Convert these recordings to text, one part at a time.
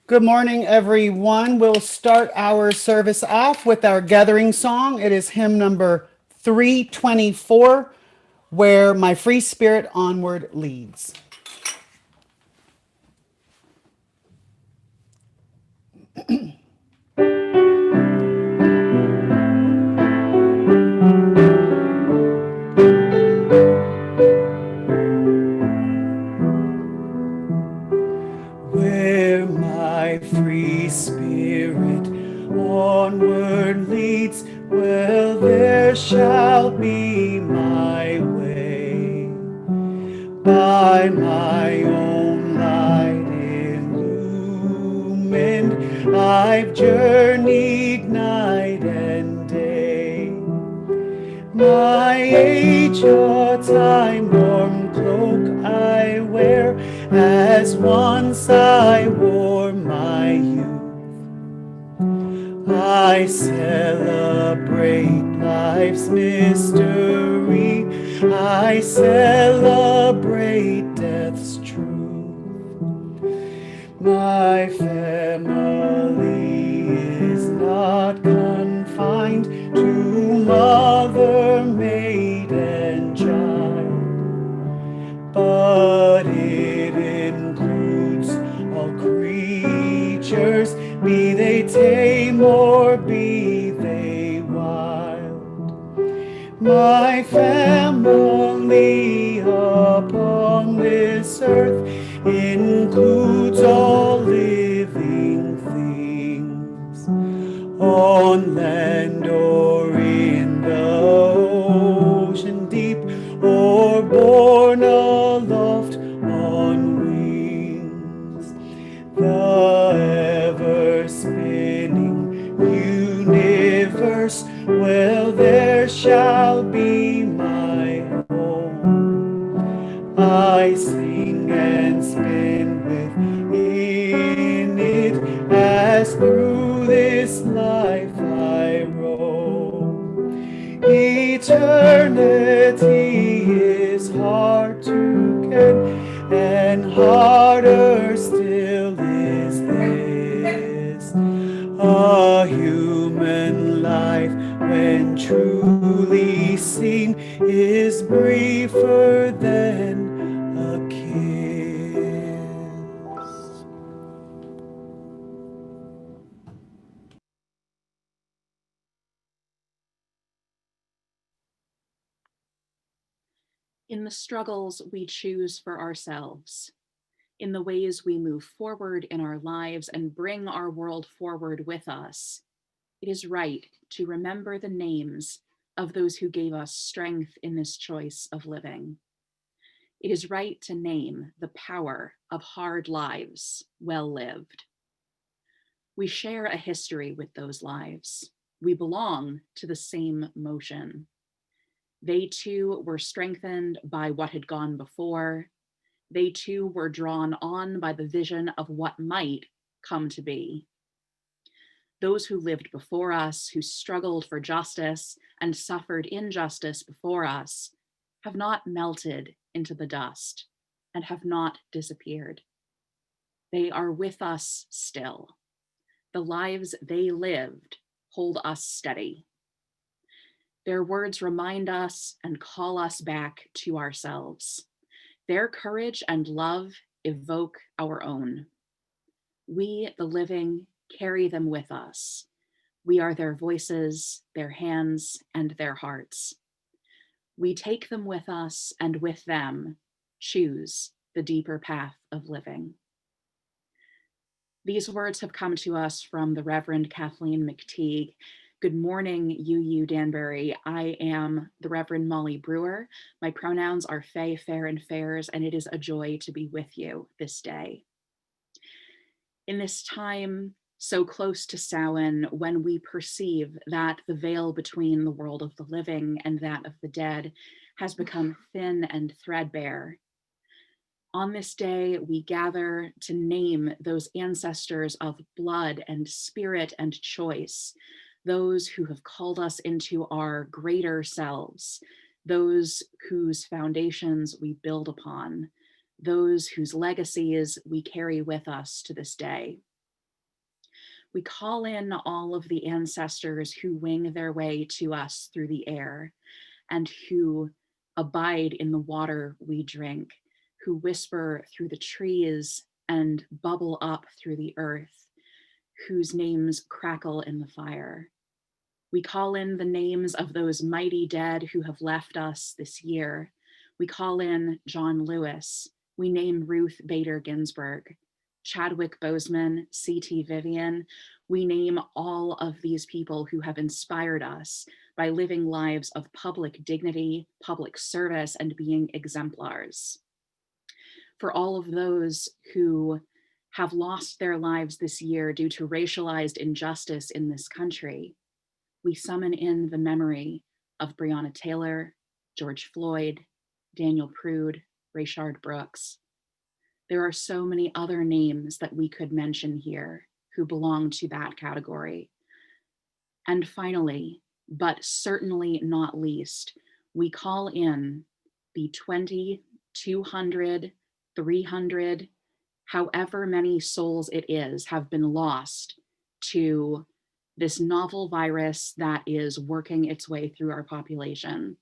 Good morning, everyone. We'll start our service off with our gathering song. It is hymn number 324, Where My Free Spirit Onward Leads. Where my free spirit onward leads, well, there shall be my way. By my own light illumined, I've journeyed night and day. My age or time-worn cloak I wear, as once I wore my youth. I celebrate life's mystery, I celebrate death's truth. My family is not confined to mother, maid, and child, but it includes all creatures, be they tame or be they wild. My family upon this earth includes all living things, on land or in the ocean deep, or borne aloft on wings. The ever-spinning universe, well, there shall be my home. I sing and spin within it, as through this life I roam. Eternity is hard to get, and harder still is this. A human life, when truly seen, is briefer than a kiss. In the struggles we choose for ourselves, in the ways we move forward in our lives and bring our world forward with us, it is right to remember the names of those who gave us strength in this choice of living. It is right to name the power of hard lives well lived. We share a history with those lives. We belong to the same motion. They too were strengthened by what had gone before. They too were drawn on by the vision of what might come to be. Those who lived before us, who struggled for justice and suffered injustice before us, have not melted into the dust and have not disappeared. They are with us still. The lives they lived hold us steady. Their words remind us and call us back to ourselves. Their courage and love evoke our own. We, the living, carry them with us. We are their voices, their hands, and their hearts. We take them with us and with them choose the deeper path of living. These words have come to us from the Reverend Kathleen McTeague. Good morning, UU Danbury. I am the Reverend Molly Brewer. My pronouns are Faye, Fair, and Fairs, and it is a joy to be with you this day. In this time so close to Samhain, when we perceive that the veil between the world of the living and that of the dead has become thin and threadbare, on this day, we gather to name those ancestors of blood and spirit and choice, those who have called us into our greater selves, those whose foundations we build upon, those whose legacies we carry with us to this day. We call in all of the ancestors who wing their way to us through the air and who abide in the water we drink, who whisper through the trees and bubble up through the earth, whose names crackle in the fire. We call in the names of those mighty dead who have left us this year. We call in John Lewis. We name Ruth Bader Ginsburg, Chadwick Boseman, C.T. Vivian. We name all of these people who have inspired us by living lives of public dignity, public service, and being exemplars. For all of those who have lost their lives this year due to racialized injustice in this country, we summon in the memory of Breonna Taylor, George Floyd, Daniel Prude, Rayshard Brooks. There are so many other names that we could mention here who belong to that category. And finally, but certainly not least, we call in the 20, 200, 300, however many souls it is have been lost to this novel virus that is working its way through our population.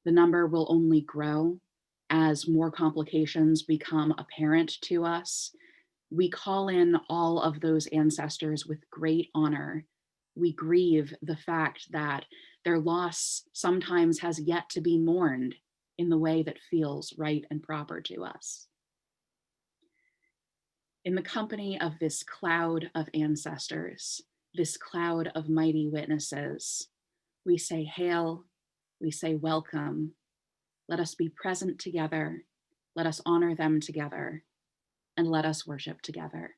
The number will only grow as more complications become apparent to us. We call in all of those ancestors with great honor. We grieve the fact that their loss sometimes has yet to be mourned in the way that feels right and proper to us. In the company of this cloud of ancestors, this cloud of mighty witnesses, we say hail, we say welcome. Let us be present together, let us honor them together, and let us worship together.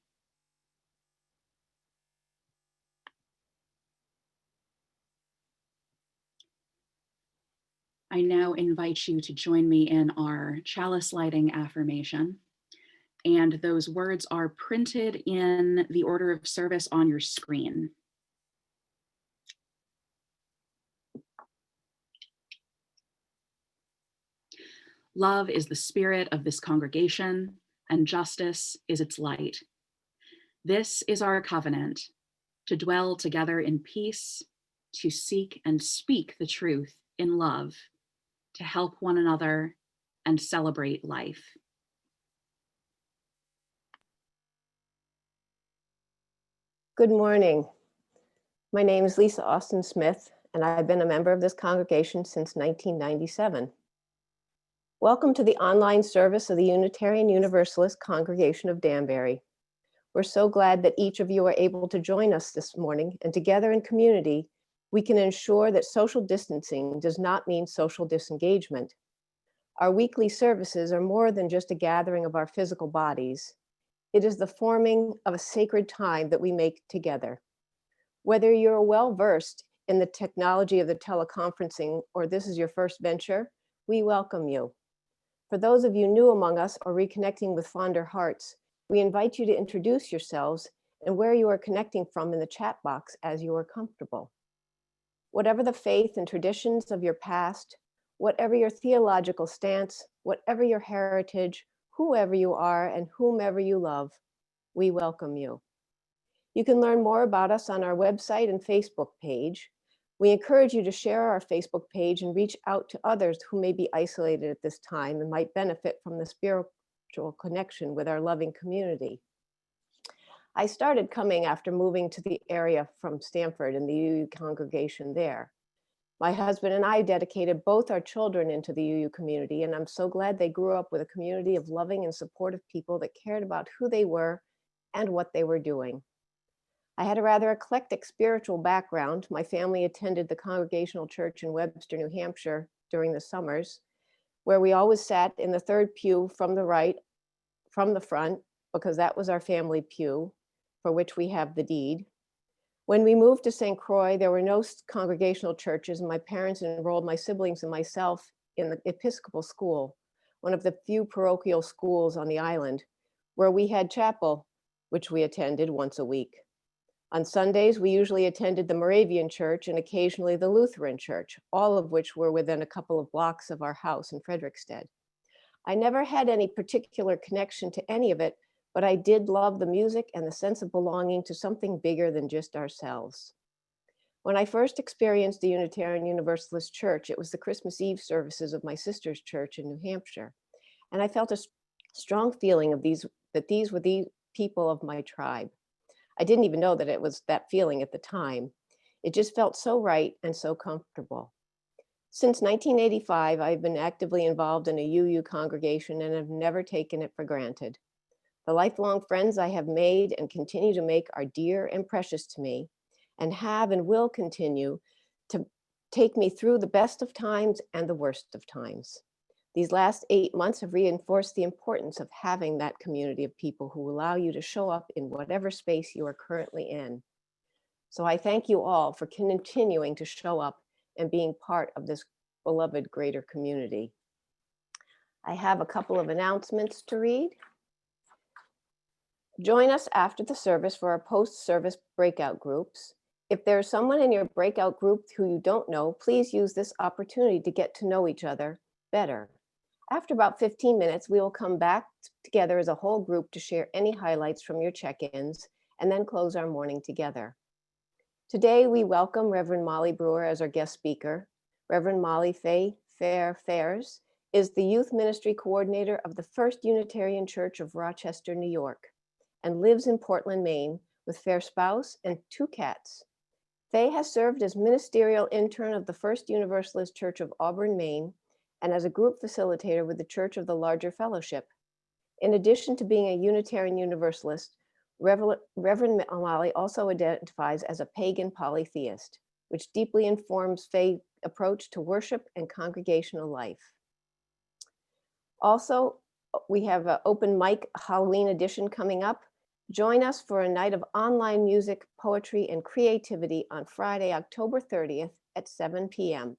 I now invite you to join me in our chalice lighting affirmation. And those words are printed in the order of service on your screen. Love is the spirit of this congregation, and justice is its light. This is our covenant, to dwell together in peace, to seek and speak the truth in love, to help one another and celebrate life. Good morning. My name is Lisa Austin Smith, and I've been a member of this congregation since 1997. Welcome to the online service of the Unitarian Universalist Congregation of Danbury. We're so glad that each of you are able to join us this morning, and together in community, we can ensure that social distancing does not mean social disengagement. Our weekly services are more than just a gathering of our physical bodies. It is the forming of a sacred time that we make together. Whether you're well-versed in the technology of the teleconferencing or this is your first venture, we welcome you. For those of you new among us or reconnecting with fonder hearts, we invite you to introduce yourselves and where you are connecting from in the chat box as you are comfortable. Whatever the faith and traditions of your past, whatever your theological stance, whatever your heritage, whoever you are and whomever you love, we welcome you. You can learn more about us on our website and Facebook page. We encourage you to share our Facebook page and reach out to others who may be isolated at this time and might benefit from the spiritual connection with our loving community. I started coming after moving to the area from Stanford and the UU congregation there. My husband and I dedicated both our children into the UU community, and I'm so glad they grew up with a community of loving and supportive people that cared about who they were and what they were doing. I had a rather eclectic spiritual background. My family attended the Congregational Church in Webster, New Hampshire during the summers, where we always sat in the third pew from the right, from the front, because that was our family pew, for which we have the deed. When we moved to St. Croix, there were no congregational churches, and my parents enrolled my siblings and myself in the Episcopal school, one of the few parochial schools on the island, where we had chapel, which we attended once a week. On Sundays, we usually attended the Moravian Church and occasionally the Lutheran Church, all of which were within a couple of blocks of our house in Frederiksted. I never had any particular connection to any of it, but I did love the music and the sense of belonging to something bigger than just ourselves. When I first experienced the Unitarian Universalist Church, it was the Christmas Eve services of my sister's church in New Hampshire. And I felt a strong feeling of that these were the people of my tribe. I didn't even know that it was that feeling at the time. It just felt so right and so comfortable. Since 1985, I've been actively involved in a UU congregation and have never taken it for granted. The lifelong friends I have made and continue to make are dear and precious to me, and have and will continue to take me through the best of times and the worst of times. These last 8 months have reinforced the importance of having that community of people who allow you to show up in whatever space you are currently in. So I thank you all for continuing to show up and being part of this beloved greater community. I have a couple of announcements to read. Join us after the service for our post-service breakout groups. If there's someone in your breakout group who you don't know, please use this opportunity to get to know each other better. After about 15 minutes, we will come back together as a whole group to share any highlights from your check-ins and then close our morning together. Today, we welcome Reverend Molly Brewer as our guest speaker. Reverend Molly Fairs is the youth ministry coordinator of the First Unitarian Church of Rochester, New York, and lives in Portland, Maine, with Fair spouse and 2 cats. Faye has served as ministerial intern of the First Universalist Church of Auburn, Maine, and as a group facilitator with the Church of the Larger Fellowship. In addition to being a Unitarian Universalist, Reverend Molly also identifies as a pagan polytheist, which deeply informs Faye's approach to worship and congregational life. Also, we have an open mic Halloween edition coming up. Join us for a night of online music, poetry, and creativity on Friday, October 30th at 7 p.m.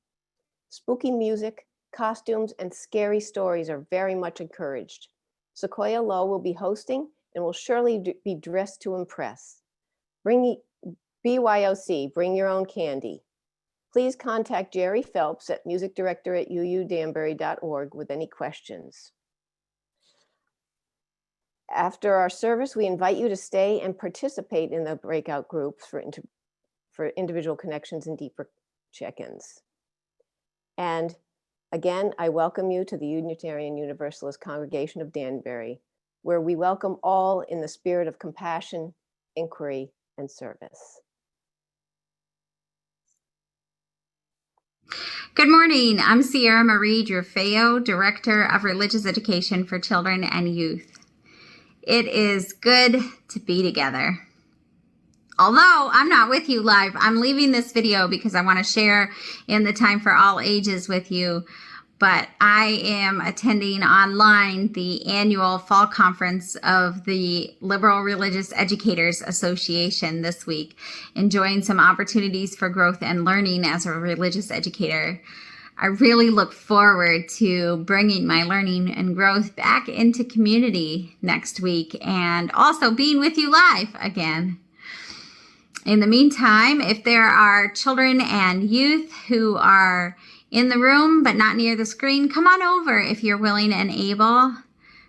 Spooky music, costumes, and scary stories are very much encouraged. Sequoia Lowe will be hosting and will surely be dressed to impress. BYOC, bring your own candy. Please contact Jerry Phelps at musicdirector@uudanbury.org with any questions. After our service, we invite you to stay and participate in the breakout groups for individual connections and deeper check-ins. And again, I welcome you to the Unitarian Universalist Congregation of Danbury, where we welcome all in the spirit of compassion, inquiry, and service. Good morning. I'm Sierra Marie Drufeo, Director of Religious Education for Children and Youth. It is good to be together. Although I'm not with you live, I'm leaving this video because I want to share in the Time for All Ages with you. But I am attending online the annual fall conference of the Liberal Religious Educators Association this week, enjoying some opportunities for growth and learning as a religious educator. I really look forward to bringing my learning and growth back into community next week and also being with you live again. In the meantime, if there are children and youth who are in the room but not near the screen, come on over if you're willing and able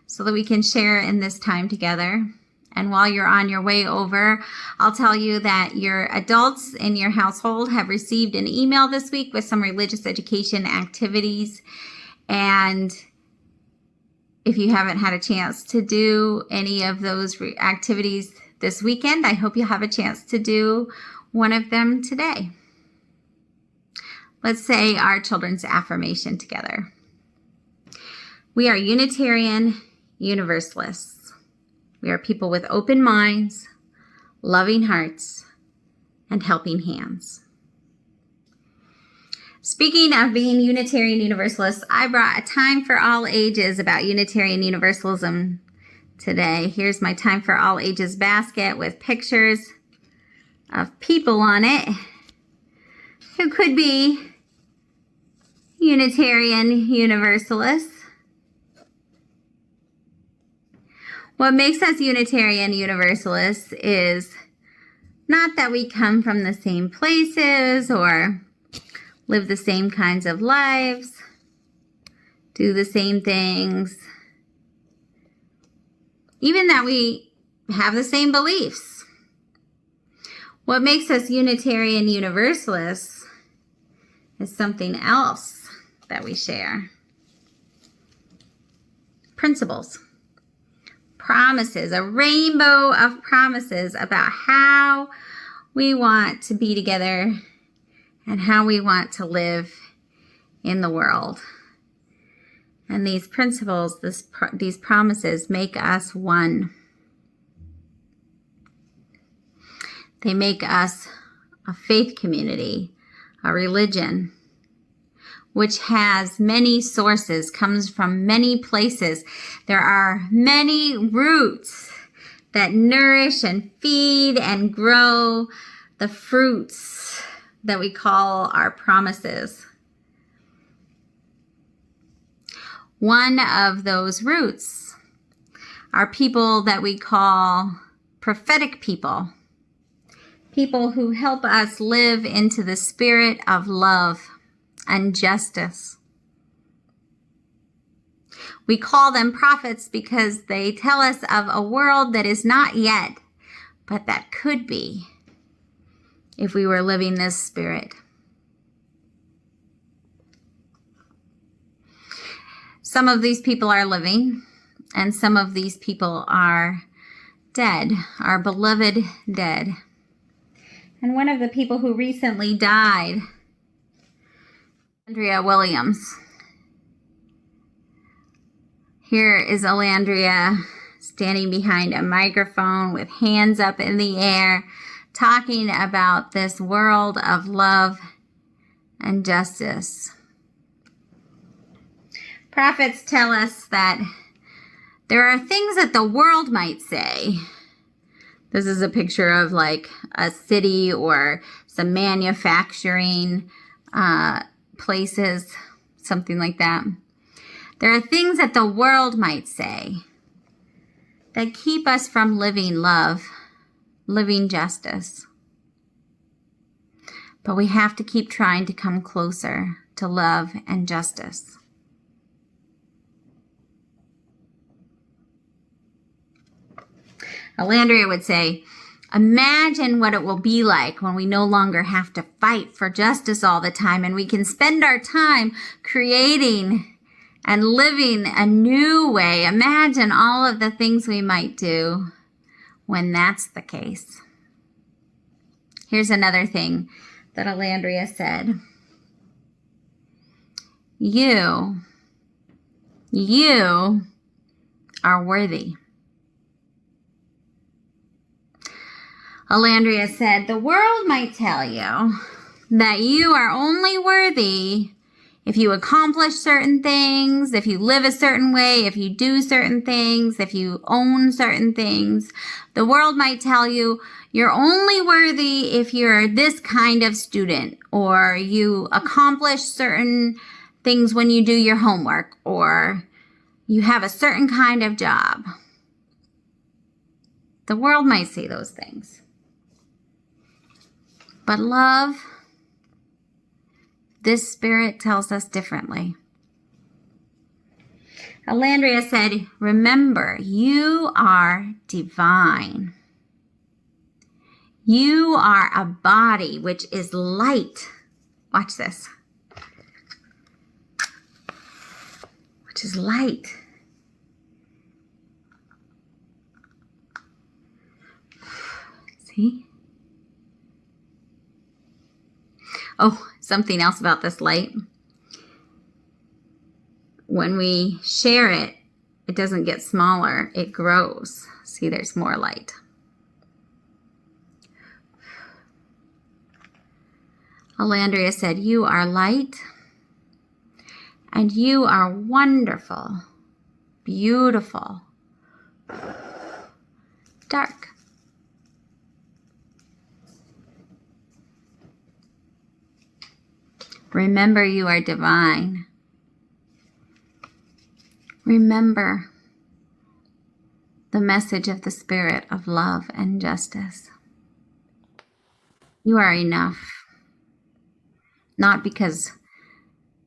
so that we can share in this time together. And while you're on your way over, I'll tell you that your adults in your household have received an email this week with some religious education activities. And if you haven't had a chance to do any of those activities this weekend, I hope you'll have a chance to do one of them today. Let's say our children's affirmation together. We are Unitarian Universalists. We are people with open minds, loving hearts, and helping hands. Speaking of being Unitarian Universalists, I brought a Time for All Ages about Unitarian Universalism today. Here's my Time for All Ages basket with pictures of people on it who could be Unitarian Universalists. What makes us Unitarian Universalists is not that we come from the same places or live the same kinds of lives, do the same things. even that we have the same beliefs. What makes us Unitarian Universalists is something else that we share. Principles, promises, a rainbow of promises about how we want to be together and how we want to live in the world. And these principles, these promises make us one. They make us a faith community, a religion, which has many sources, comes from many places. There are many roots that nourish and feed and grow the fruits that we call our promises. One of those roots are people that we call prophetic people. People who help us live into the spirit of love and justice. We call them prophets because they tell us of a world that is not yet, but that could be if we were living this spirit. Some of these people are living, and some of these people are dead, our beloved dead. And one of the people who recently died, Alandria Williams. Here is Alandria standing behind a microphone with hands up in the air, talking about this world of love and justice. Prophets tell us that there are things that the world might say. This is a picture of like a city or some manufacturing places, something like that. There are things that the world might say that keep us from living love, living justice. But we have to keep trying to come closer to love and justice. Alandria would say, imagine what it will be like when we no longer have to fight for justice all the time and we can spend our time creating and living a new way. Imagine all of the things we might do when that's the case. Here's another thing that Alandria said. You are worthy. Alandria said, the world might tell you that you are only worthy if you accomplish certain things, if you live a certain way, if you do certain things, if you own certain things. The world might tell you you're only worthy if you're this kind of student, or you accomplish certain things when you do your homework, or you have a certain kind of job. The world might say those things. But love, this spirit tells us differently. Alandria said, remember, you are divine. You are a body which is light. Watch this. Which is light. See? Oh, something else about this light. When we share it, it doesn't get smaller, it grows. See, there's more light. Alandria said, you are light, and you are wonderful, beautiful, dark. Remember, you are divine. Remember the message of the spirit of love and justice. You are enough, not because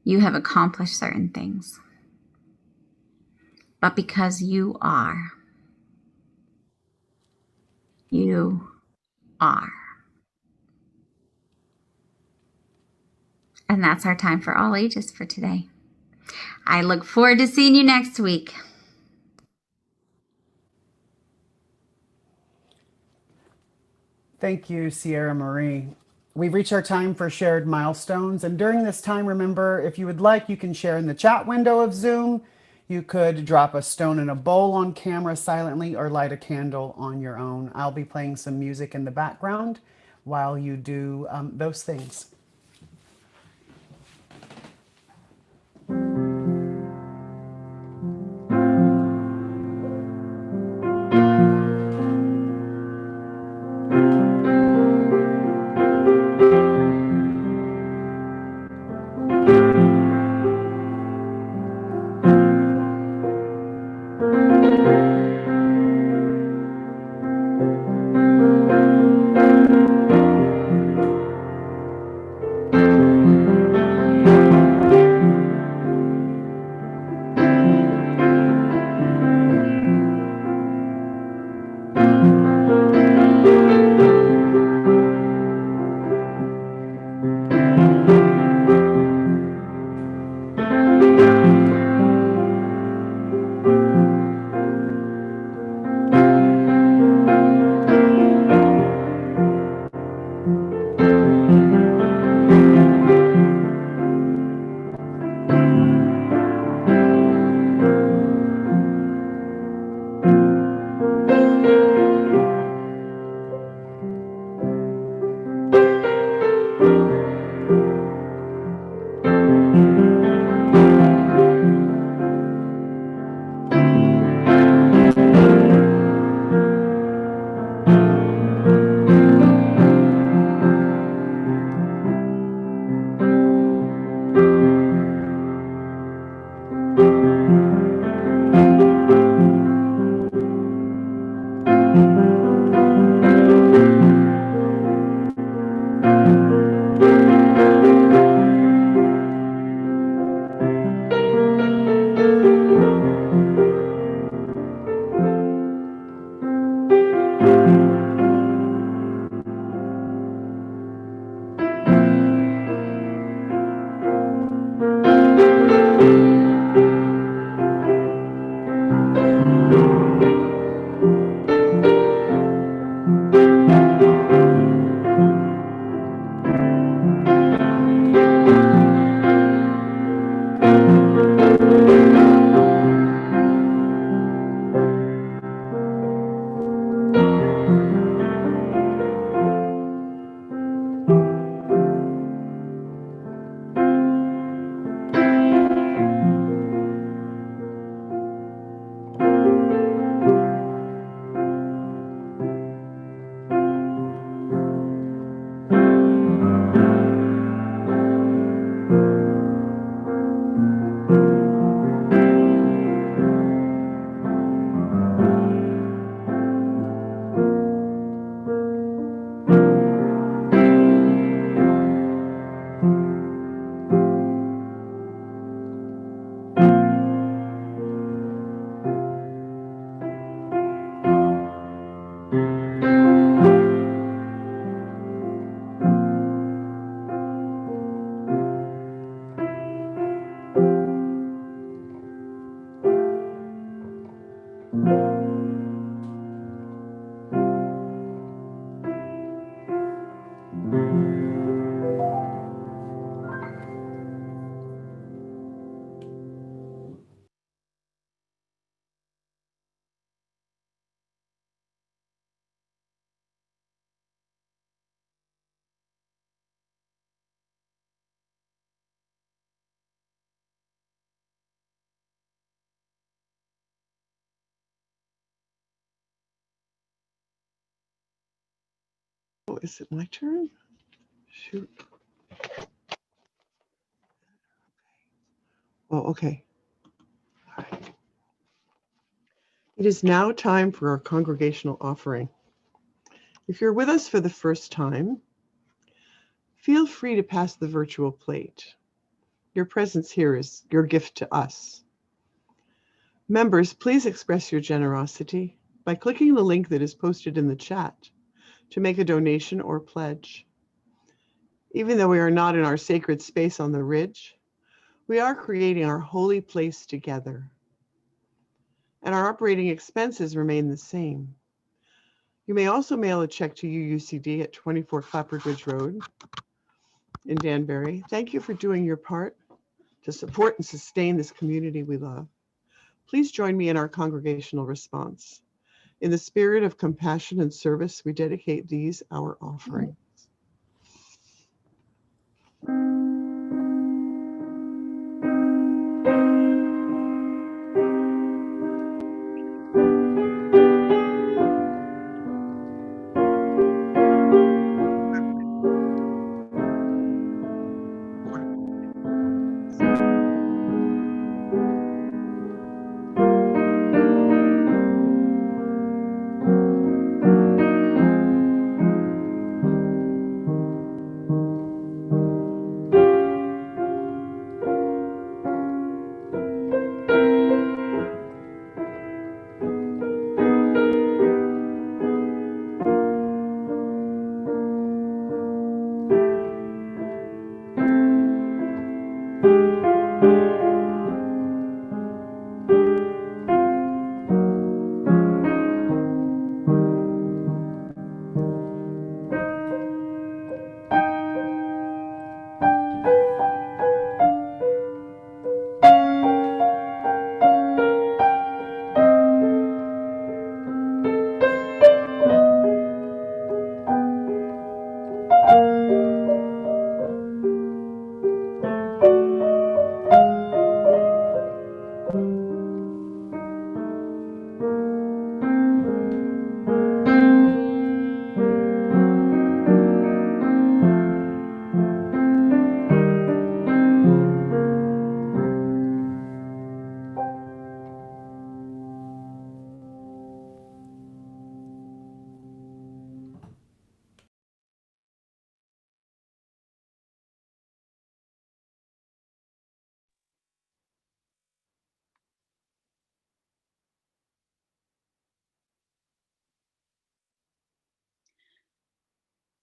you have accomplished certain things, but because you are. you are. And that's our time for all ages for today. I look forward to seeing you next week. Thank you, Sierra Marie. We've reached our time for shared milestones. And during this time, remember, if you would like, you can share in the chat window of Zoom. You could drop a stone in a bowl on camera silently or light a candle on your own. I'll be playing some music in the background while you do those things. Oh, is it my turn? Shoot. Oh, okay. All right. It is now time for our congregational offering. If you're with us for the first time, feel free to pass the virtual plate. Your presence here is your gift to us. Members, please express your generosity. by clicking the link that is posted in the chat to make a donation or pledge. Even though we are not in our sacred space on the ridge, we are creating our holy place together. And our operating expenses remain the same. You may also mail a check to UUCD at 24 Clapper Ridge Road in Danbury. Thank you for doing your part to support and sustain this community we love. Please join me in our congregational response. In the spirit of compassion and service, we dedicate these, our offerings.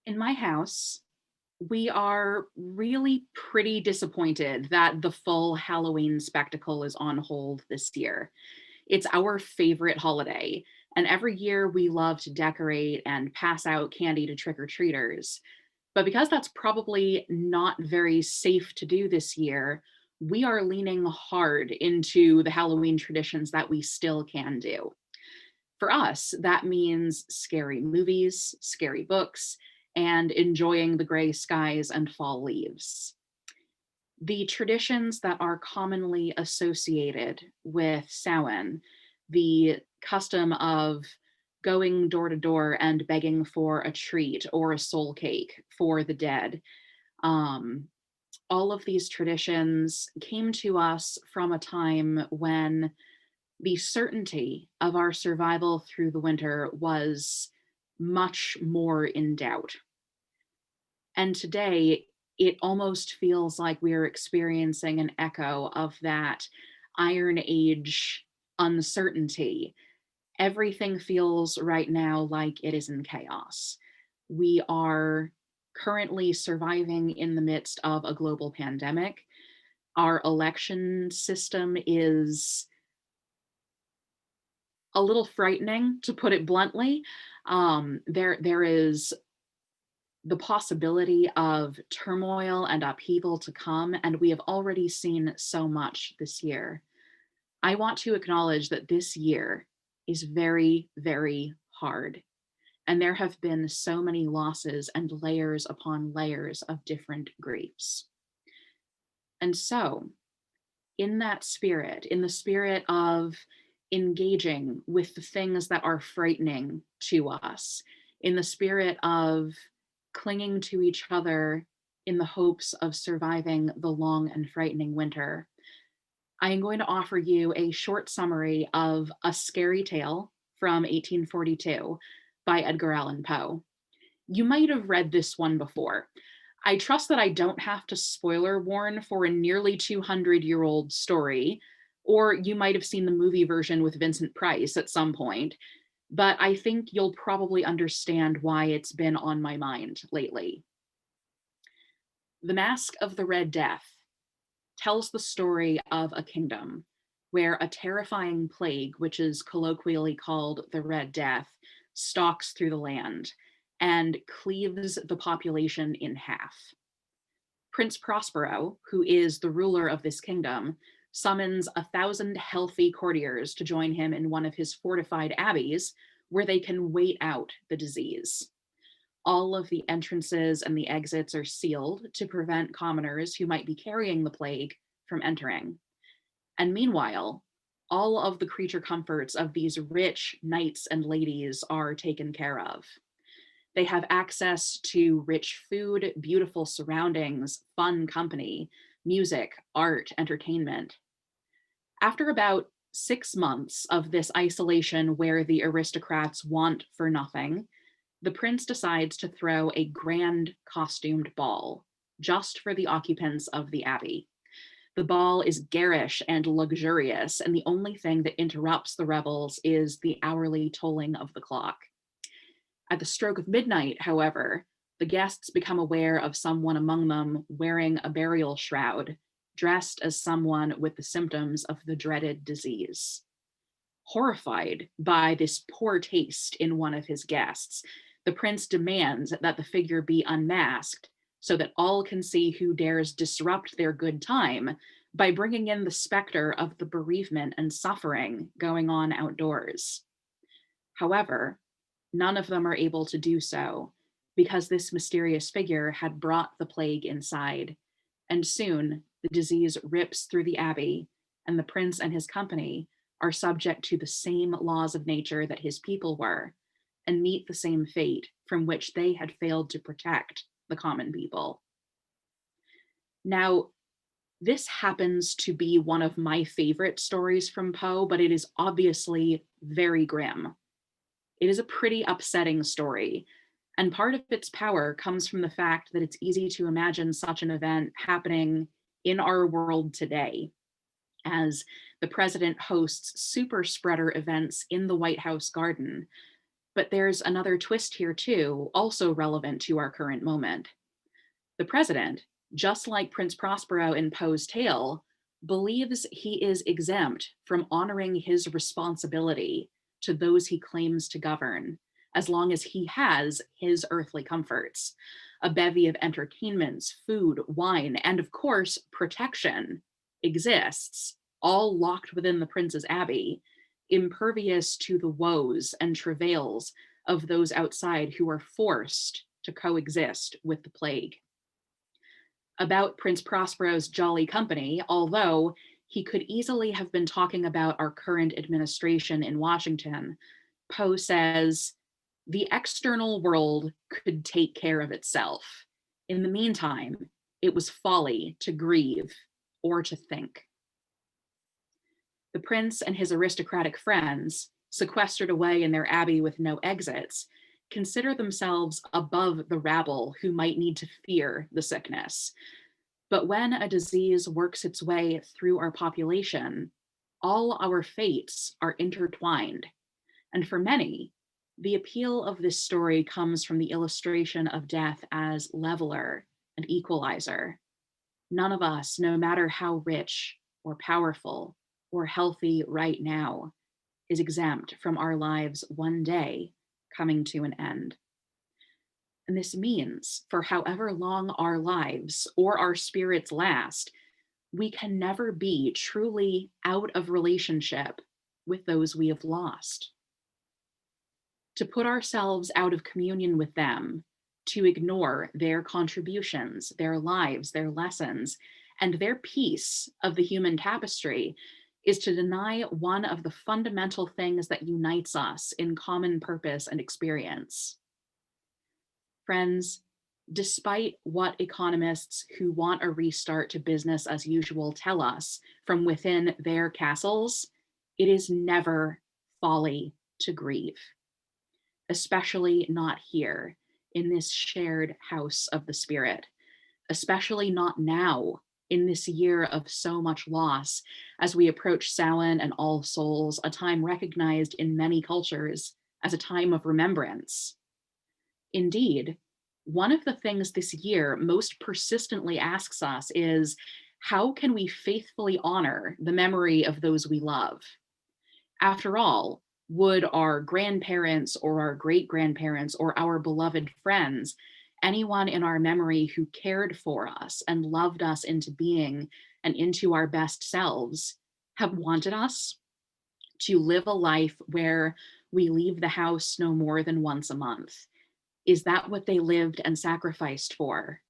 In my house, we are really pretty disappointed that the full Halloween spectacle is on hold this year. It's our favorite holiday, and every year we love to decorate and pass out candy to trick-or-treaters. But because that's probably not very safe to do this year, we are leaning hard into the Halloween traditions that we still can do. For us, that means scary movies, scary books, and enjoying the gray skies and fall leaves. The traditions that are commonly associated with Samhain, the custom of going door to door and begging for a treat or a soul cake for the dead, all of these traditions came to us from a time when the certainty of our survival through the winter was much more in doubt. And today, it almost feels like we're experiencing an echo of that Iron Age uncertainty. Everything feels right now like it is in chaos. We are currently surviving in the midst of a global pandemic. Our election system is a little frightening, to put it bluntly. There is the possibility of turmoil and upheaval to come, and we have already seen so much this year. I want to acknowledge that this year is very, very hard, and there have been so many losses and layers upon layers of different griefs. And so, in that spirit, in the spirit of engaging with the things that are frightening to us, in the spirit of clinging to each other in the hopes of surviving the long and frightening winter, I am going to offer you a short summary of A Scary Tale from 1842 by Edgar Allan Poe. You might have read this one before. I trust that I don't have to spoiler warn for a nearly 200-year-old story, or you might have seen the movie version with Vincent Price at some point. but I think you'll probably understand why it's been on my mind lately. The Masque of the Red Death tells the story of a kingdom where a terrifying plague, which is colloquially called the Red Death, stalks through the land and cleaves the population in half. Prince Prospero, who is the ruler of this kingdom, summons 1,000 healthy courtiers to join him in one of his fortified abbeys where they can wait out the disease. All of the entrances and the exits are sealed to prevent commoners who might be carrying the plague from entering. And meanwhile, all of the creature comforts of these rich knights and ladies are taken care of. They have access to rich food, beautiful surroundings, fun company, music, art, entertainment. After about 6 months of this isolation where the aristocrats want for nothing, the prince decides to throw a grand costumed ball just for the occupants of the abbey. The ball is garish and luxurious, and the only thing that interrupts the revels is the hourly tolling of the clock. At the stroke of midnight, however, the guests become aware of someone among them wearing a burial shroud, dressed as someone with the symptoms of the dreaded disease. Horrified by this poor taste in one of his guests, the prince demands that the figure be unmasked so that all can see who dares disrupt their good time by bringing in the specter of the bereavement and suffering going on outdoors. However, none of them are able to do so because this mysterious figure had brought the plague inside, and soon the disease rips through the abbey, and the prince and his company are subject to the same laws of nature that his people were, and meet the same fate from which they had failed to protect the common people. Now, this happens to be one of my favorite stories from Poe, but it is obviously very grim. It is a pretty upsetting story, and part of its power comes from the fact that it's easy to imagine such an event happening in our world today, as the president hosts super spreader events in the White House garden. But there's another twist here too, also relevant to our current moment. The president, just like Prince Prospero in Poe's tale, believes he is exempt from honoring his responsibility to those he claims to govern, as long as he has his earthly comforts. A bevy of entertainments, food, wine, and of course, protection exists, all locked within the prince's abbey, impervious to the woes and travails of those outside who are forced to coexist with the plague. About Prince Prospero's jolly company, although he could easily have been talking about our current administration in Washington, Poe says, "The external world could take care of itself. In the meantime, it was folly to grieve or to think." The prince and his aristocratic friends, sequestered away in their abbey with no exits, consider themselves above the rabble who might need to fear the sickness. But when a disease works its way through our population, all our fates are intertwined. And for many, the appeal of this story comes from the illustration of death as leveler and equalizer. None of us, no matter how rich or powerful or healthy right now, is exempt from our lives one day coming to an end. And this means, for however long our lives or our spirits last, we can never be truly out of relationship with those we have lost. To put ourselves out of communion with them, to ignore their contributions, their lives, their lessons, and their piece of the human tapestry is to deny one of the fundamental things that unites us in common purpose and experience. Friends, despite what economists who want a restart to business as usual tell us from within their castles, it is never folly to grieve, especially not here in this shared house of the spirit, especially not now in this year of so much loss as we approach Samhain and All Souls, a time recognized in many cultures as a time of remembrance. Indeed, one of the things this year most persistently asks us is, how can we faithfully honor the memory of those we love? After all, would our grandparents or our great-grandparents or our beloved friends, anyone in our memory who cared for us and loved us into being and into our best selves, have wanted us to live a life where we leave the house no more than once a month? Is that what they lived and sacrificed for?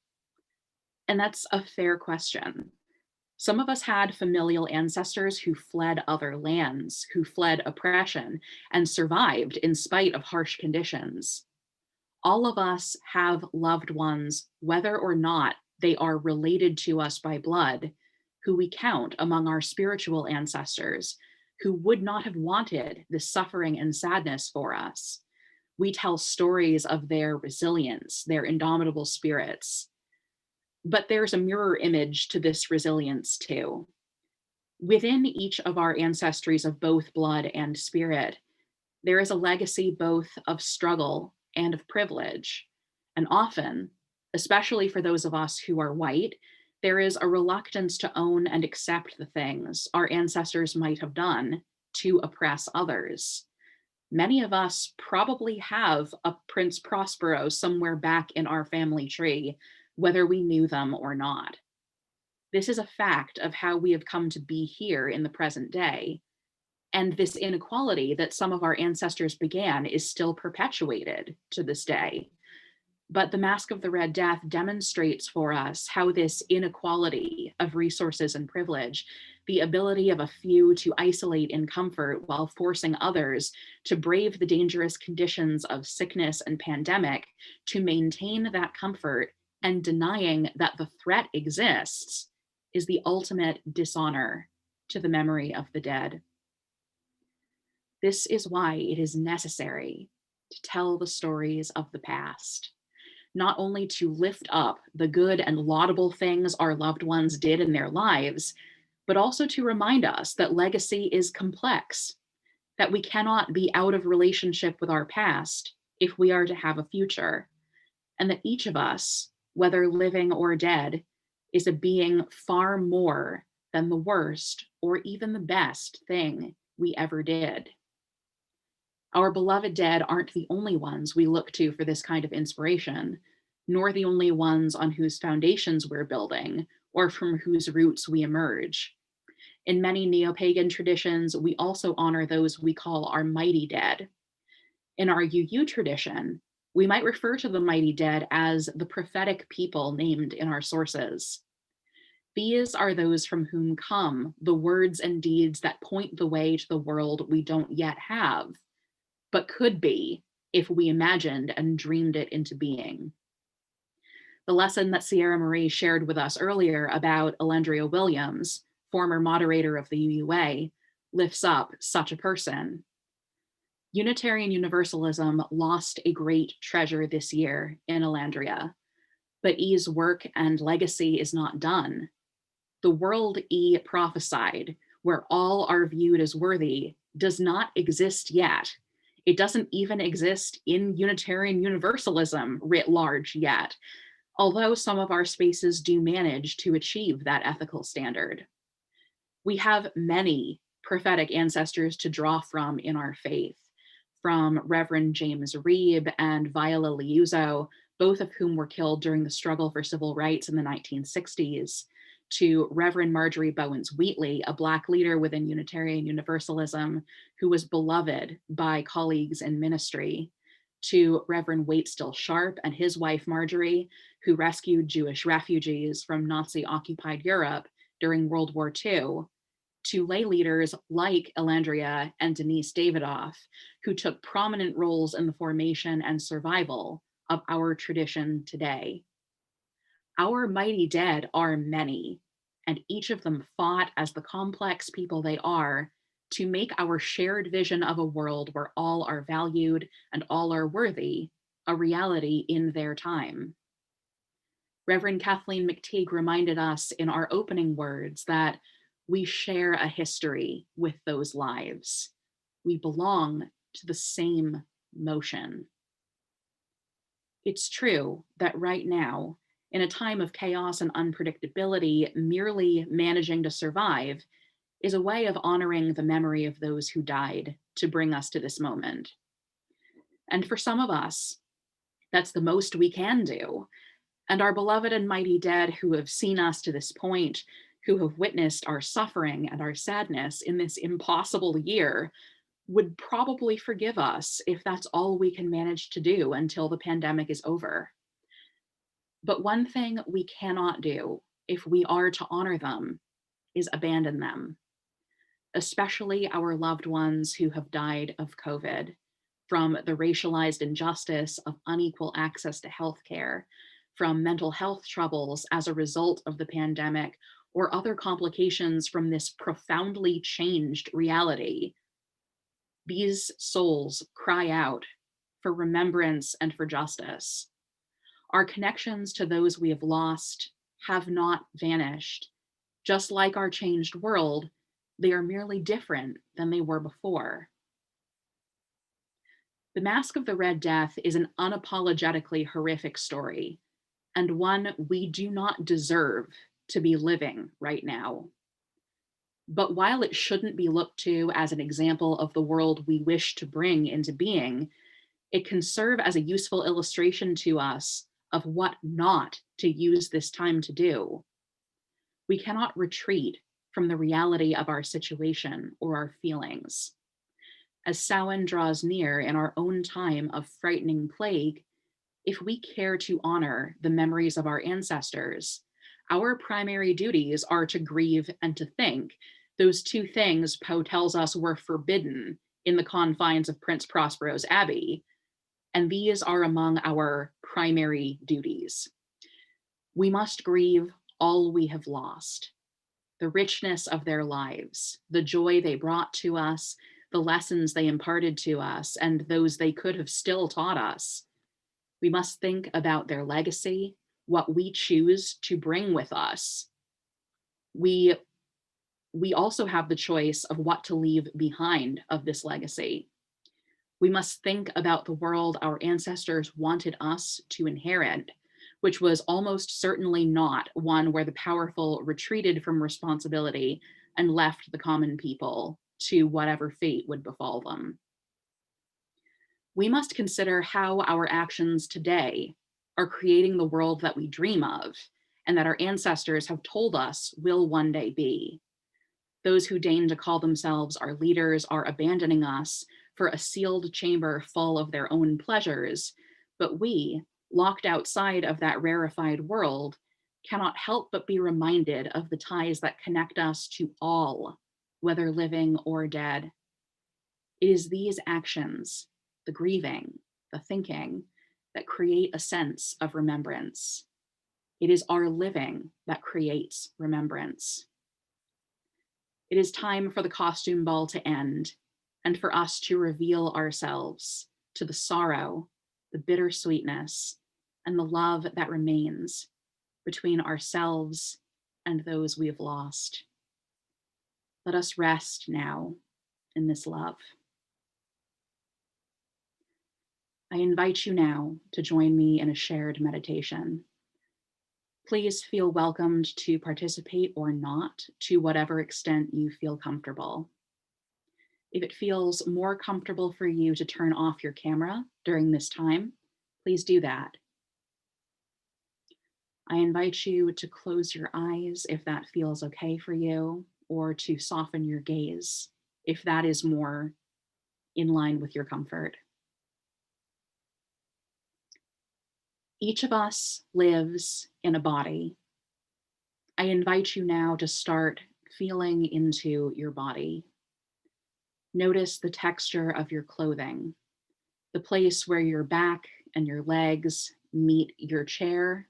And that's a fair question. Some of us had familial ancestors who fled other lands, who fled oppression and survived in spite of harsh conditions. All of us have loved ones, whether or not they are related to us by blood, who we count among our spiritual ancestors, who would not have wanted this suffering and sadness for us. We tell stories of their resilience, their indomitable spirits. But there's a mirror image to this resilience too. Within each of our ancestries of both blood and spirit, there is a legacy both of struggle and of privilege. And often, especially for those of us who are white, there is a reluctance to own and accept the things our ancestors might have done to oppress others. Many of us probably have a Prince Prospero somewhere back in our family tree, whether we knew them or not. This is a fact of how we have come to be here in the present day. And this inequality that some of our ancestors began is still perpetuated to this day. But the Masque of the Red Death demonstrates for us how this inequality of resources and privilege, the ability of a few to isolate in comfort while forcing others to brave the dangerous conditions of sickness and pandemic to maintain that comfort and denying that the threat exists, is the ultimate dishonor to the memory of the dead. This is why it is necessary to tell the stories of the past, not only to lift up the good and laudable things our loved ones did in their lives, but also to remind us that legacy is complex, that we cannot be out of relationship with our past if we are to have a future, and that each of us, whether living or dead, is a being far more than the worst or even the best thing we ever did. Our beloved dead aren't the only ones we look to for this kind of inspiration, nor the only ones on whose foundations we're building or from whose roots we emerge. In many neo-pagan traditions, we also honor those we call our mighty dead. In our UU tradition, we might refer to the mighty dead as the prophetic people named in our sources. These are those from whom come the words and deeds that point the way to the world we don't yet have, but could be if we imagined and dreamed it into being. The lesson that Sierra Marie shared with us earlier about Alendria Williams, former moderator of the UUA, lifts up such a person. Unitarian Universalism lost a great treasure this year in Alendria, but E's work and legacy is not done. The world E prophesied, where all are viewed as worthy, does not exist yet. It doesn't even exist in Unitarian Universalism writ large yet, although some of our spaces do manage to achieve that ethical standard. We have many prophetic ancestors to draw from in our faith, from Reverend James Reeb and Viola Liuzzo, both of whom were killed during the struggle for civil rights in the 1960s, to Reverend Marjorie Bowens Wheatley, a Black leader within Unitarian Universalism who was beloved by colleagues in ministry, to Reverend Waitstill Sharp and his wife Marjorie, who rescued Jewish refugees from Nazi-occupied Europe during World War II, to lay leaders like Alendria and Denise Davidoff, who took prominent roles in the formation and survival of our tradition today. Our mighty dead are many, and each of them fought as the complex people they are to make our shared vision of a world where all are valued and all are worthy a reality in their time. Reverend Kathleen McTeague reminded us in our opening words that we share a history with those lives. We belong to the same motion. It's true that right now, in a time of chaos and unpredictability, merely managing to survive is a way of honoring the memory of those who died to bring us to this moment. And for some of us, that's the most we can do. And our beloved and mighty dead who have seen us to this point, who have witnessed our suffering and our sadness in this impossible year, would probably forgive us if that's all we can manage to do until the pandemic is over. But one thing we cannot do if we are to honor them is abandon them, especially our loved ones who have died of COVID, from the racialized injustice of unequal access to healthcare, from mental health troubles as a result of the pandemic, or other complications from this profoundly changed reality. These souls cry out for remembrance and for justice. Our connections to those we have lost have not vanished. Just like our changed world, they are merely different than they were before. The Masque of the Red Death is an unapologetically horrific story, and one we do not deserve to be living right now. But while it shouldn't be looked to as an example of the world we wish to bring into being, it can serve as a useful illustration to us of what not to use this time to do. We cannot retreat from the reality of our situation or our feelings. As Samhain draws near in our own time of frightening plague, if we care to honor the memories of our ancestors, our primary duties are to grieve and to think. Those two things Poe tells us were forbidden in the confines of Prince Prospero's Abbey, and these are among our primary duties. We must grieve all we have lost, the richness of their lives, the joy they brought to us, the lessons they imparted to us, and those they could have still taught us. We must think about their legacy, what we choose to bring with us. We also have the choice of what to leave behind of this legacy. We must think about the world our ancestors wanted us to inherit, which was almost certainly not one where the powerful retreated from responsibility and left the common people to whatever fate would befall them. We must consider how our actions today are creating the world that we dream of and that our ancestors have told us will one day be. Those who deign to call themselves our leaders are abandoning us for a sealed chamber full of their own pleasures, but we, locked outside of that rarefied world, cannot help but be reminded of the ties that connect us to all, whether living or dead. It is these actions, the grieving, the thinking, that create a sense of remembrance. It is our living that creates remembrance. It is time for the costume ball to end and for us to reveal ourselves to the sorrow, the bittersweetness, and the love that remains between ourselves and those we have lost. Let us rest now in this love. I invite you now to join me in a shared meditation. Please feel welcomed to participate or not, to whatever extent you feel comfortable. If it feels more comfortable for you to turn off your camera during this time, please do that. I invite you to close your eyes if that feels okay for you, or to soften your gaze if that is more in line with your comfort. Each of us lives in a body. I invite you now to start feeling into your body. Notice the texture of your clothing, the place where your back and your legs meet your chair,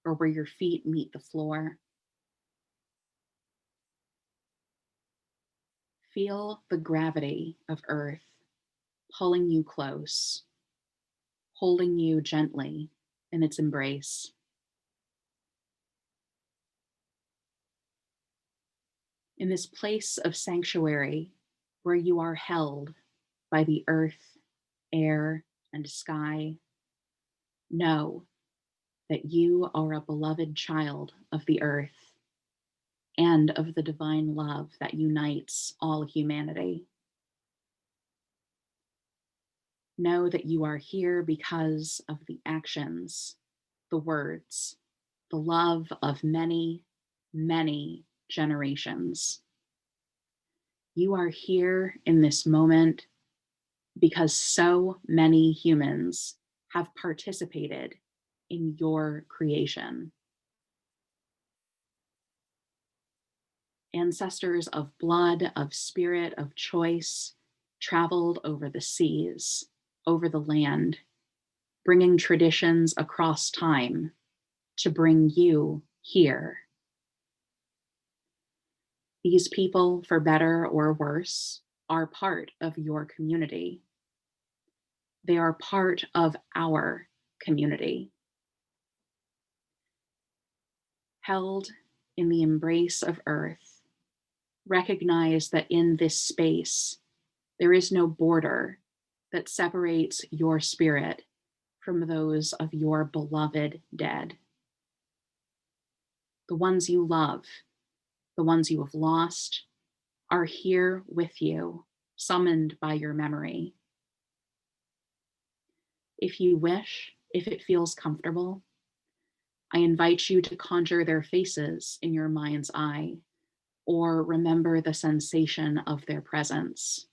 or where your feet meet the floor. Feel the gravity of Earth pulling you close, holding you gently in its embrace. In this place of sanctuary where you are held by the earth air, and sky, know that you are a beloved child of the earth and of the divine love that unites all humanity. Know that you are here because of the actions, the words, the love of many, many generations. You are here in this moment because so many humans have participated in your creation. Ancestors of blood, of spirit, of choice, traveled over the seas, over the land, bringing traditions across time to bring you here. These people, for better or worse, are part of your community. They are part of our community. Held in the embrace of earth, recognize that in this space, there is no border that separates your spirit from those of your beloved dead. The ones you love, the ones you have lost, are here with you, summoned by your memory. If you wish, if it feels comfortable, I invite you to conjure their faces in your mind's eye or remember the sensation of their presence.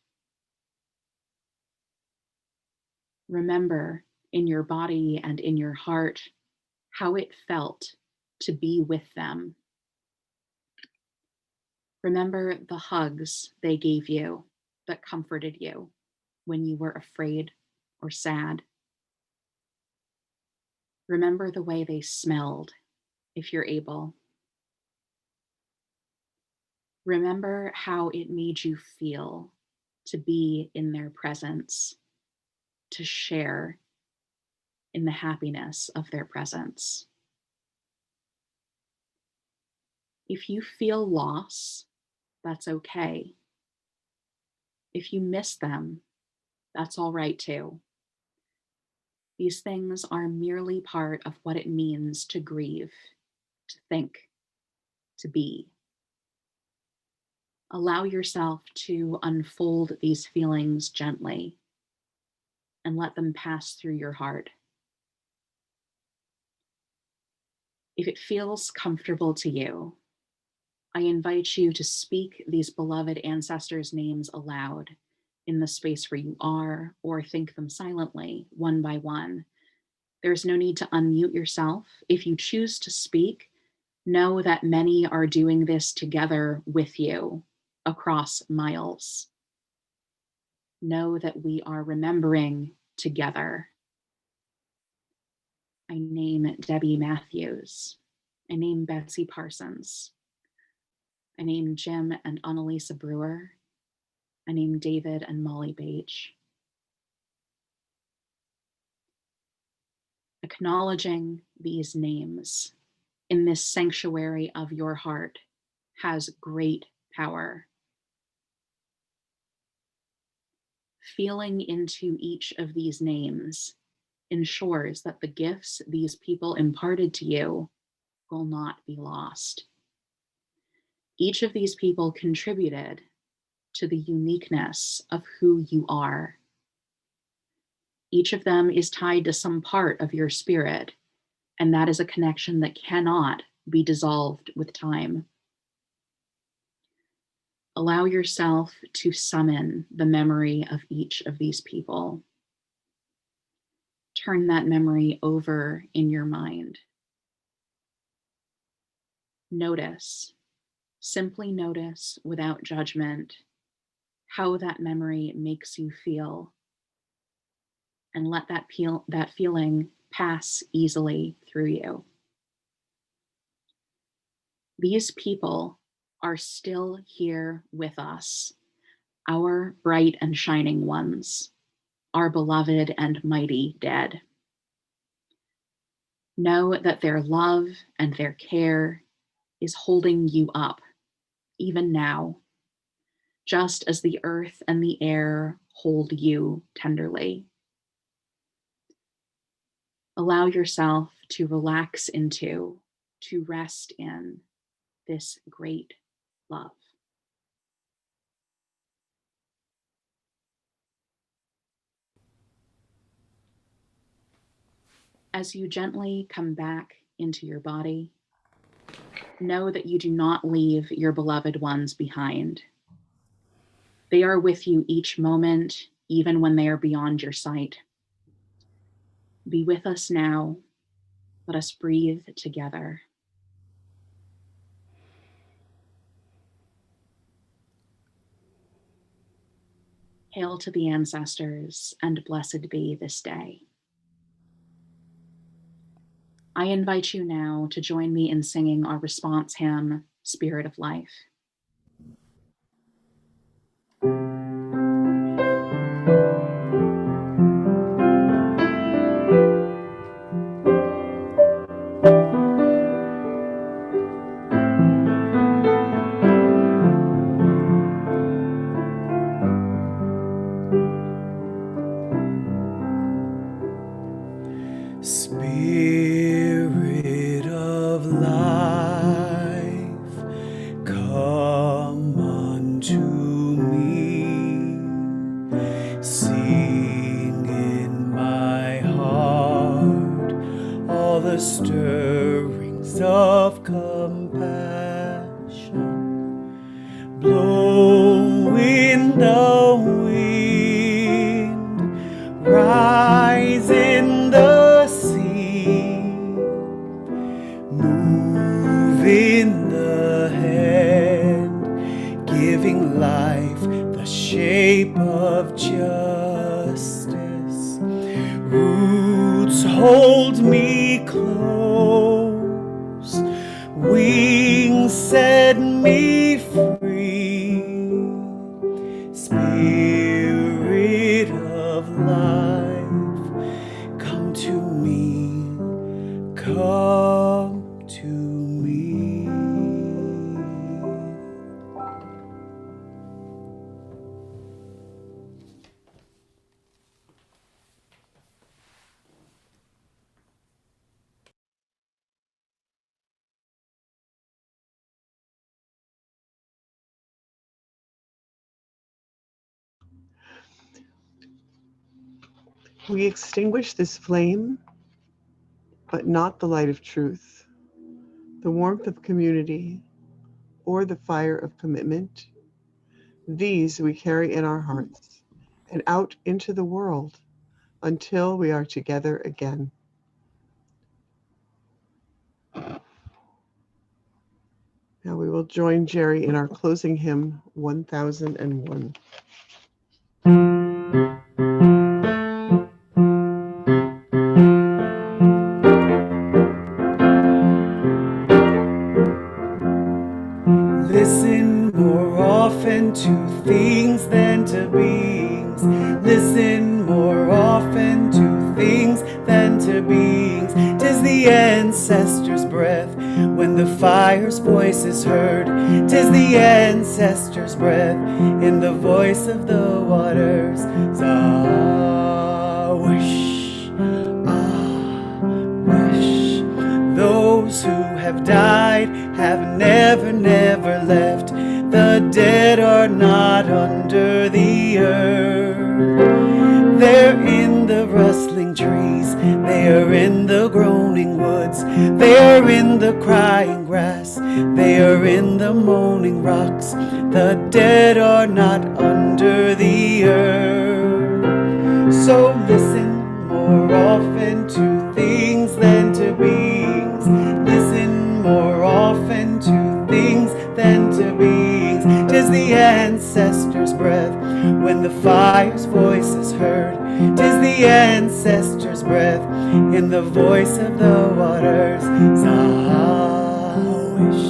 Remember in your body and in your heart how it felt to be with them. Remember the hugs they gave you that comforted you when you were afraid or sad. Remember the way they smelled, if you're able. Remember how it made you feel to be in their presence, to share in the happiness of their presence. If you feel loss, that's okay. If you miss them, that's all right too. These things are merely part of what it means to grieve, to think, to be. Allow yourself to unfold these feelings gently and let them pass through your heart. If it feels comfortable to you, I invite you to speak these beloved ancestors' names aloud in the space where you are, or think them silently, one by one. There's no need to unmute yourself. If you choose to speak, know that many are doing this together with you across miles. Know that we are remembering together. I name Debbie Matthews. I name Betsy Parsons. I name Jim and Annalisa Brewer. I name David and Molly Bage. Acknowledging these names in this sanctuary of your heart has great power. Feeling into each of these names ensures that the gifts these people imparted to you will not be lost. Each of these people contributed to the uniqueness of who you are. Each of them is tied to some part of your spirit, and that is a connection that cannot be dissolved with time. Allow yourself to summon the memory of each of these people. Turn that memory over in your mind. Notice, simply notice without judgment, how that memory makes you feel, and let that feeling pass easily through you. These people are still here with us, our bright and shining ones, our beloved and mighty dead. Know that their love and their care is holding you up, even now, just as the earth and the air hold you tenderly. Allow yourself to relax into, to rest in this great love. As you gently come back into your body, know that you do not leave your beloved ones behind. They are with you each moment, even when they are beyond your sight. Be with us now. Let us breathe together. Hail to the ancestors, and blessed be this day. I invite you now to join me in singing our response hymn, Spirit of Life. Spirit of life, come unto me. Sing in my heart all the stirrings of compassion. Blow in the wind, rise in the sea, move in the hand, giving life the shape of justice. Roots hold me close, wings set me free. Spirit of life, come to me, come to me. We extinguish this flame, but not the light of truth, the warmth of community, or the fire of commitment. These we carry in our hearts and out into the world until we are together again. Now we will join Jerry in our closing hymn, 1001. Listen more often to things than to beings. Listen more often to things than to beings. 'Tis the ancestors' breath when the fire's voice is heard. 'Tis the ancestors' breath in the voice of the waters. Zawish, wish. Those who have died have never, never left. The dead are not under the earth. They're in the rustling trees, they are in the groaning woods, they are in the crying grass, they are in the moaning rocks. The dead are not under the earth. So listen more often to things than to beings. Listen more often to things than to beings. 'Tis the ancestors' breath when the fire's voice is heard. 'Tis the ancestors' breath in the voice of the waters. Zawish,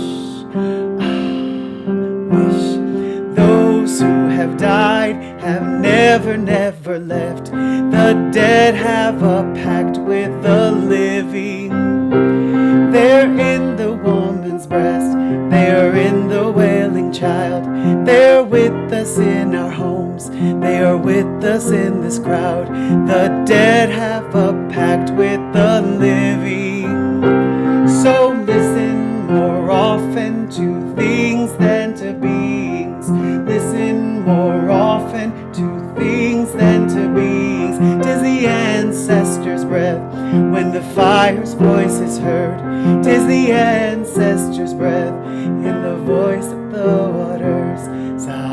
wish. Those who have died have never, never left. The dead have a pact with the living. They're in the woman's breast, they're in the wailing child. They're with us in our homes, they are with us in this crowd. The dead have a pact with the more often to things than to beings. 'Tis the ancestors' breath when the fire's voice is heard. 'Tis the ancestors' breath in the voice of the waters. Sa-wish,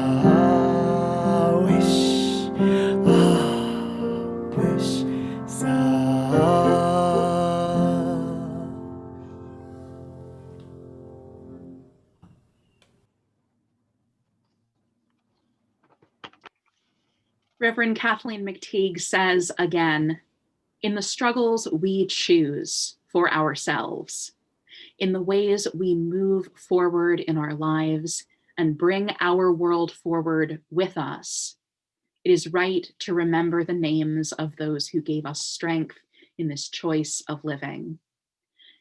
ah-wish, sa. Reverend Kathleen McTeague says again, in the struggles we choose for ourselves, in the ways we move forward in our lives and bring our world forward with us, it is right to remember the names of those who gave us strength in this choice of living.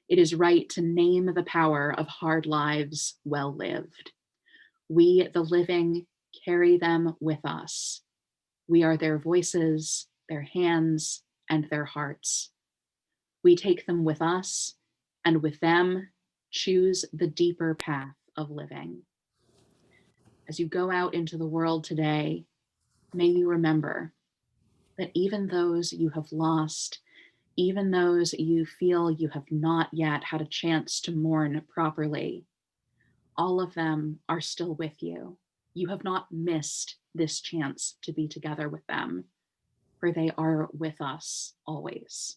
It is right to name the power of hard lives well lived. We, the living, carry them with us. We are their voices, their hands, and their hearts. We take them with us, and with them, choose the deeper path of living. As you go out into the world today, may you remember that even those you have lost, even those you feel you have not yet had a chance to mourn properly, all of them are still with you. You have not missed this chance to be together with them, for they are with us always.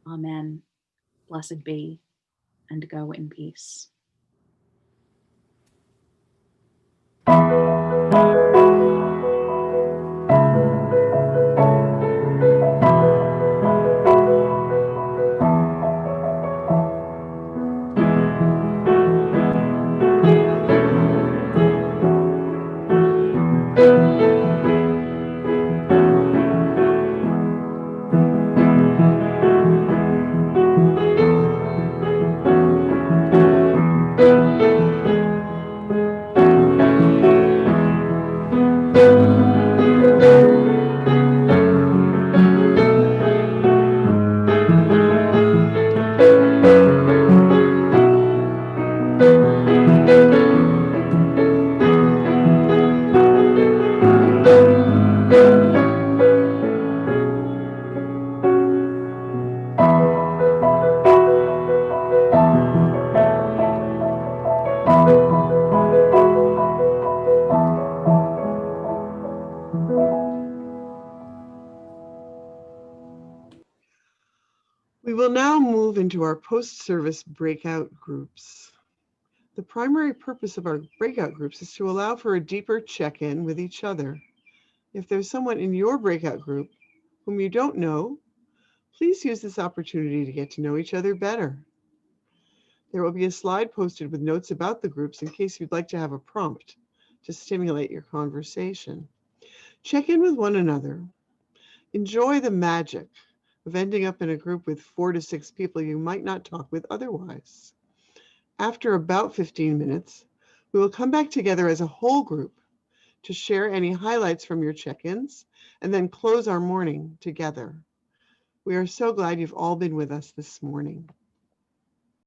Amen. Blessed be, and go in peace. We will now move into our post-service breakout groups. The primary purpose of our breakout groups is to allow for a deeper check-in with each other. If there's someone in your breakout group whom you don't know, please use this opportunity to get to know each other better. There will be a slide posted with notes about the groups in case you'd like to have a prompt to stimulate your conversation. Check in with one another. Enjoy the magic of ending up in a group with 4 to 6 people you might not talk with otherwise. After about 15 minutes, we will come back together as a whole group to share any highlights from your check-ins and then close our morning together. We are so glad you've all been with us this morning.